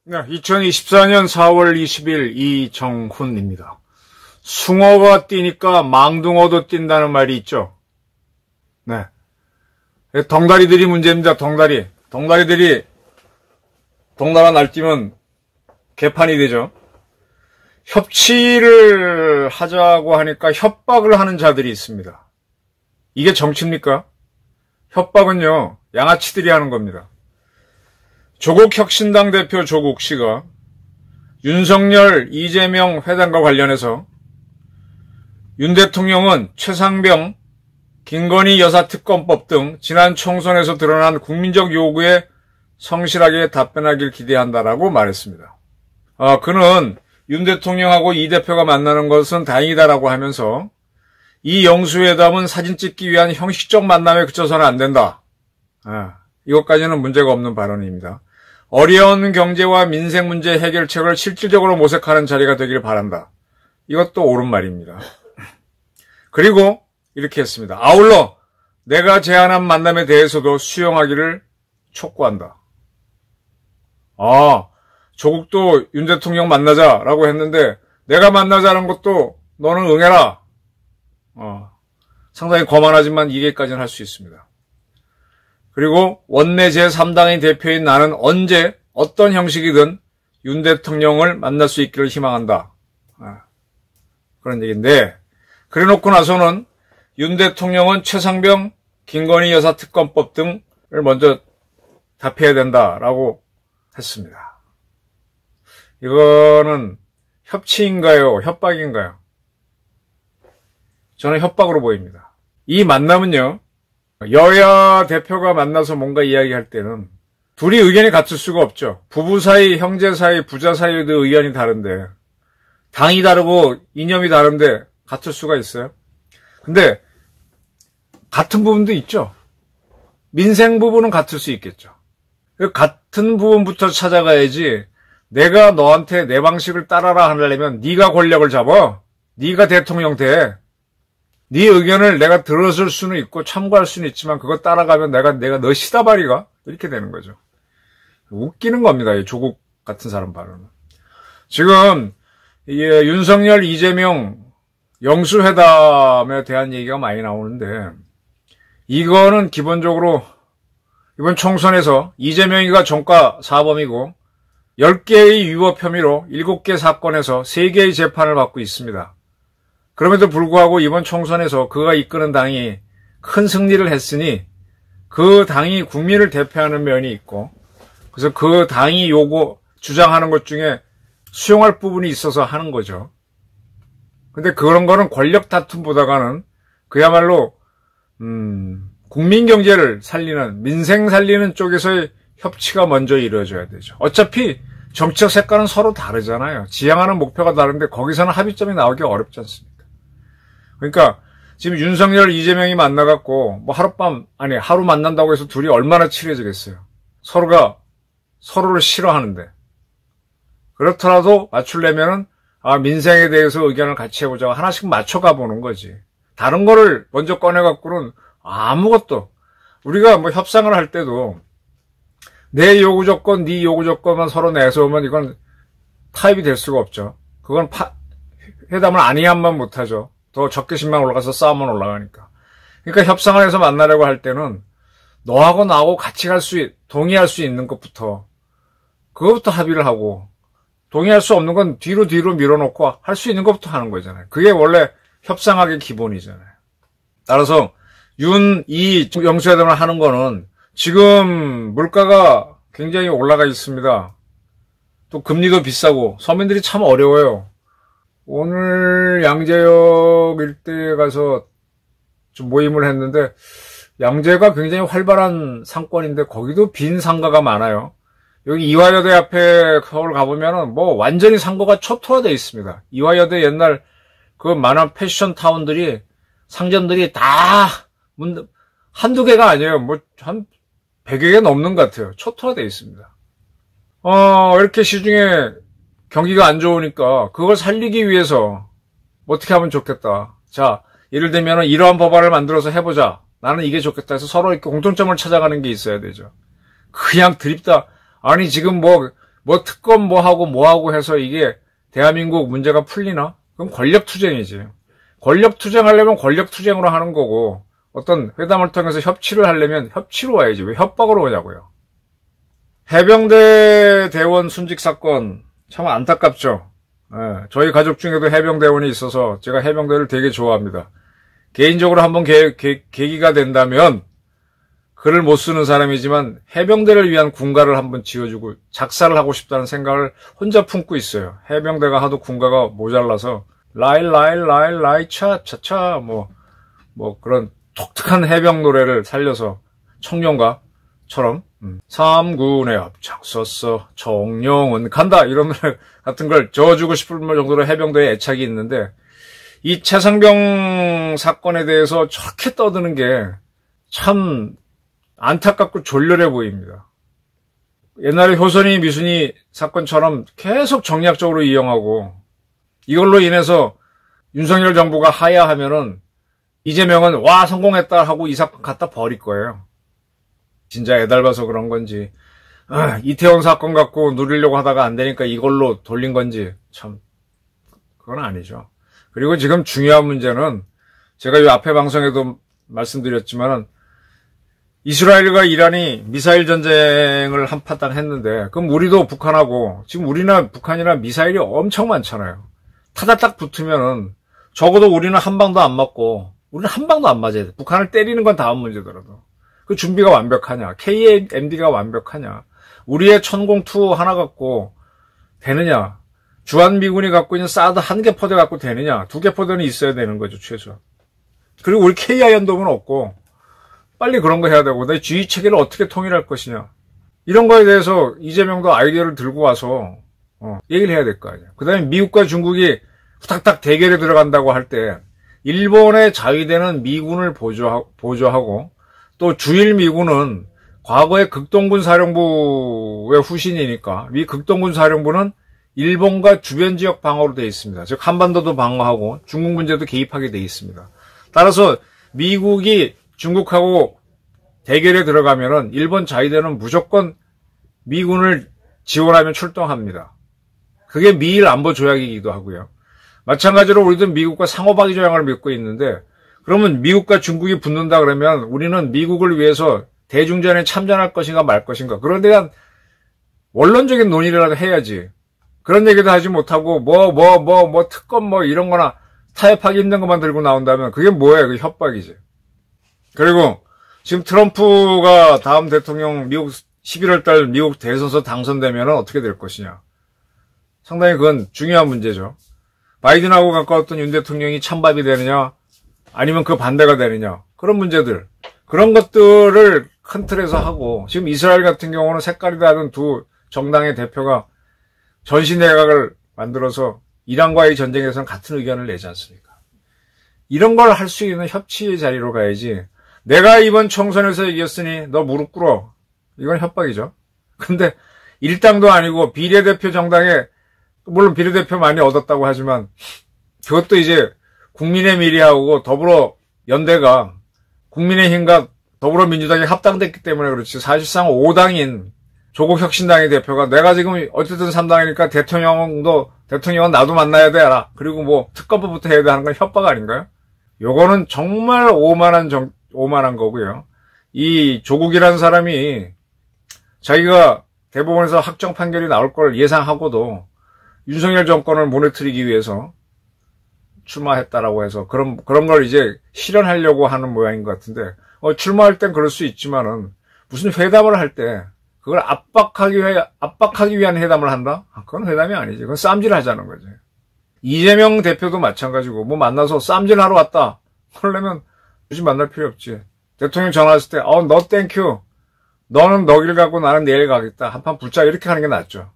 네, 2024년 4월 20일 이정훈입니다. 숭어가 뛰니까 망둥어도 뛴다는 말이 있죠. 네. 덩다리들이 문제입니다. 덩다리들이 덩달아 날뛰면 개판이 되죠. 협치를 하자고 하니까 협박을 하는 자들이 있습니다. 이게 정치입니까? 협박은요, 양아치들이 하는 겁니다. 조국혁신당 대표 조국 씨가 윤석열, 이재명 회담과 관련해서 윤 대통령은 최상병, 김건희 여사특검법 등 지난 총선에서 드러난 국민적 요구에 성실하게 답변하길 기대한다라고 말했습니다. 그는 윤 대통령하고 이 대표가 만나는 것은 다행이다라고 하면서 이 영수회담은 사진 찍기 위한 형식적 만남에 그쳐서는 안 된다. 이것까지는 문제가 없는 발언입니다. 어려운 경제와 민생 문제 해결책을 실질적으로 모색하는 자리가 되길 바란다. 이것도 옳은 말입니다. 그리고 이렇게 했습니다. 아울러 내가 제안한 만남에 대해서도 수용하기를 촉구한다. 조국도 윤 대통령 만나자라고 했는데 내가 만나자는 것도 너는 응해라. 상당히 거만하지만 이게까지는 할 수 있습니다. 그리고 원내 제3당의 대표인 나는 언제 어떤 형식이든 윤 대통령을 만날 수 있기를 희망한다. 그런 얘기인데 그래놓고 나서는 윤 대통령은 최상병, 김건희 여사 특검법 등을 먼저 답해야 된다라고 했습니다. 이거는 협치인가요? 협박인가요? 저는 협박으로 보입니다. 이 만남은요, 여야 대표가 만나서 뭔가 이야기할 때는 둘이 의견이 같을 수가 없죠. 부부 사이, 형제 사이, 부자 사이도 의견이 다른데 당이 다르고 이념이 다른데 같을 수가 있어요? 근데 같은 부분도 있죠. 민생 부분은 같을 수 있겠죠. 같은 부분부터 찾아가야지 내가 너한테 내 방식을 따라라 하려면 네가 권력을 잡아. 네가 대통령 돼. 네 의견을 내가 들어줄 수는 있고 참고할 수는 있지만 그거 따라가면 내가 너 시다바리가 이렇게 되는 거죠. 웃기는 겁니다. 이 조국 같은 사람 발언은. 지금 윤석열, 이재명 영수회담에 대한 얘기가 많이 나오는데 이거는 기본적으로 이번 총선에서 이재명이가 정가 사범이고 10개의 위법 혐의로 7개 사건에서 3개의 재판을 받고 있습니다. 그럼에도 불구하고 이번 총선에서 그가 이끄는 당이 큰 승리를 했으니 그 당이 국민을 대표하는 면이 있고 그래서 그 당이 주장하는 것 중에 수용할 부분이 있어서 하는 거죠. 근데 그런 거는 권력 다툼보다가는 그야말로 국민 경제를 살리는 민생 살리는 쪽에서의 협치가 먼저 이루어져야 되죠. 어차피 정책 색깔은 서로 다르잖아요. 지향하는 목표가 다른데 거기서는 합의점이 나오기 어렵지 않습니까? 그러니까 지금 윤석열, 이재명이 만나갖고 하루 만난다고 해서 둘이 얼마나 친해지겠어요. 서로가 서로를 싫어하는데 그렇더라도 맞추려면은 민생에 대해서 의견을 같이 해보자고 하나씩 맞춰가 보는 거지. 다른 거를 먼저 꺼내갖고는 아무것도 우리가 협상을 할 때도 내 요구 조건, 네 요구 조건만 서로 내세우면 이건 타협이 될 수가 없죠. 그건 회담을 아니한만 못하죠. 더 적개심만 올라가서 싸움만 올라가니까. 그러니까 협상을 해서 만나려고 할 때는 너하고 나하고 같이 동의할 수 있는 것부터 그것부터 합의를 하고 동의할 수 없는 건 뒤로 밀어놓고 할 수 있는 것부터 하는 거잖아요. 그게 원래 협상학의 기본이잖아요. 따라서 이 영수회담을 하는 거는 지금 물가가 굉장히 올라가 있습니다. 또 금리도 비싸고 서민들이 참 어려워요. 오늘 양재역 일대에 가서 좀 모임을 했는데 양재가 굉장히 활발한 상권인데 거기도 빈 상가가 많아요. 여기 이화여대 앞에 서울 가보면은 완전히 상가가 초토화되어 있습니다. 이화여대 옛날 그 많은 패션 타운들이 상점들이 다 한두 개가 아니에요. 한 100여 개 넘는 것 같아요. 초토화되어 있습니다. 이렇게 시중에 경기가 안 좋으니까 그걸 살리기 위해서 어떻게 하면 좋겠다. 자, 예를 들면 이러한 법안을 만들어서 해보자. 나는 이게 좋겠다 해서 서로 이렇게 공통점을 찾아가는 게 있어야 되죠. 그냥 드립다. 아니 지금 뭐 특검 뭐 하고 해서 이게 대한민국 문제가 풀리나? 그럼 권력투쟁이지. 권력투쟁하려면 권력투쟁으로 하는 거고, 어떤 회담을 통해서 협치를 하려면 협치로 와야지. 왜 협박으로 오냐고요. 해병대 대원 순직 사건 참 안타깝죠. 예, 저희 가족 중에도 해병대원이 있어서 제가 해병대를 되게 좋아합니다. 개인적으로 한번 계기가 된다면 글을 못 쓰는 사람이지만 해병대를 위한 군가를 한번 지어주고 작사를 하고 싶다는 생각을 혼자 품고 있어요. 해병대가 하도 군가가 모자라서 라이 차차차 뭐 그런 독특한 해병 노래를 살려서 청룡가처럼 삼군에 앞장섰어 청룡은 간다 이런 노래 같은 걸 저어주고 싶을 정도로 해병대에 애착이 있는데, 이 최상병 사건에 대해서 저렇게 떠드는 게 참 안타깝고 졸렬해 보입니다. 옛날에 효선이 미순이 사건처럼 계속 정략적으로 이용하고, 이걸로 인해서 윤석열 정부가 하야하면은 이재명은 와 성공했다 하고 이 사건 갖다 버릴 거예요. 진짜 애달봐서 그런 건지, 이태원 사건 갖고 누리려고 하다가 안 되니까 이걸로 돌린 건지, 참 그건 아니죠. 그리고 지금 중요한 문제는 제가 이 앞에 방송에도 말씀드렸지만은 이스라엘과 이란이 미사일 전쟁을 한바탕 했는데, 그럼 우리도 북한하고, 지금 우리나 북한이나 미사일이 엄청 많잖아요. 타다딱 붙으면은 적어도 우리는 한 방도 안 맞고, 우리는 한 방도 안 맞아야 돼. 북한을 때리는 건 다음 문제더라도. 그 준비가 완벽하냐, KMD가 완벽하냐, 우리의 천공2 하나 갖고 되느냐, 주한미군이 갖고 있는 사드 1개 포대 갖고 되느냐, 2개 포대는 있어야 되는 거죠, 최소. 그리고 우리 KI연동은 없고, 빨리 그런 거 해야 되고, 내 지휘 체계를 어떻게 통일할 것이냐, 이런 거에 대해서 이재명도 아이디어를 들고 와서 얘기를 해야 될 거 아니야. 그 다음에 미국과 중국이 후딱딱 대결에 들어간다고 할 때 일본의 자위대는 미군을 보조하고 또 주일 미군은 과거의 극동군 사령부의 후신이니까 미 극동군 사령부는 일본과 주변 지역 방어로 되어 있습니다. 즉 한반도도 방어하고 중국 문제도 개입하게 되어 있습니다. 따라서 미국이 중국하고 대결에 들어가면은 일본 자위대는 무조건 미군을 지원하면 출동합니다. 그게 미일 안보 조약이기도 하고요. 마찬가지로 우리도 미국과 상호박이 조약을 맺고 있는데, 그러면 미국과 중국이 붙는다 그러면 우리는 미국을 위해서 대중전에 참전할 것인가 말 것인가, 그런 데 대한 원론적인 논의라도 해야지. 그런 얘기도 하지 못하고 특검 이런 거나 타협하기 힘든 것만 들고 나온다면 그게 뭐예요? 그게 협박이지. 그리고 지금 트럼프가 다음 대통령 미국 11월 달 미국 대선에서 당선되면 어떻게 될 것이냐. 상당히 그건 중요한 문제죠. 바이든하고 가까웠던 윤 대통령이 찬밥이 되느냐, 아니면 그 반대가 되느냐, 그런 문제들, 그런 것들을 큰 틀에서 하고, 지금 이스라엘 같은 경우는 색깔이 다른 두 정당의 대표가 전시내각을 만들어서 이란과의 전쟁에서는 같은 의견을 내지 않습니까? 이런 걸 할 수 있는 협치의 자리로 가야지, 내가 이번 총선에서 이겼으니 너 무릎 꿇어, 이건 협박이죠. 근데 일당도 아니고 비례대표 정당에, 물론 비례대표 많이 얻었다고 하지만 그것도 이제 국민의미래하고 더불어 연대가 국민의힘과 더불어민주당이 합당됐기 때문에 그렇지, 사실상 5당인 조국혁신당의 대표가 내가 지금 어쨌든 3당이니까 대통령은 나도 만나야 돼, 알아. 그리고 특검법부터 해야 돼 하는 건 협박 아닌가요? 요거는 정말 오만한 거고요. 이 조국이라는 사람이 자기가 대법원에서 확정 판결이 나올 걸 예상하고도 윤석열 정권을 무너뜨리기 위해서 출마했다라고 해서 그런 걸 이제 실현하려고 하는 모양인 것 같은데, 출마할 땐 그럴 수 있지만은 무슨 회담을 할 때 그걸 압박하기 위한 회담을 한다? 그건 회담이 아니지. 그건 쌈질 하자는 거지. 이재명 대표도 마찬가지고, 만나서 쌈질 하러 왔다, 그러려면 굳이 만날 필요 없지. 대통령 전화했을 때 너 땡큐, 너는 너 길 가고 나는 내일 가겠다, 한판 붙자, 이렇게 하는 게 낫죠.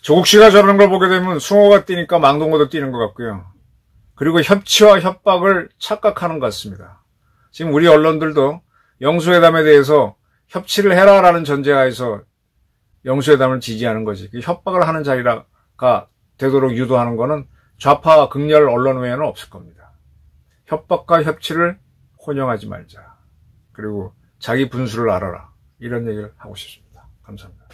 조국 씨가 저러는 걸 보게 되면 숭어가 뛰니까 망동어도 뛰는 것 같고요. 그리고 협치와 협박을 착각하는 것 같습니다. 지금 우리 언론들도 영수회담에 대해서 협치를 해라라는 전제하에서 영수회담을 지지하는 거지. 협박을 하는 자리가 되도록 유도하는 거는 좌파 극렬 언론 외에는 없을 겁니다. 협박과 협치를 혼용하지 말자. 그리고 자기 분수를 알아라. 이런 얘기를 하고 싶습니다. 감사합니다.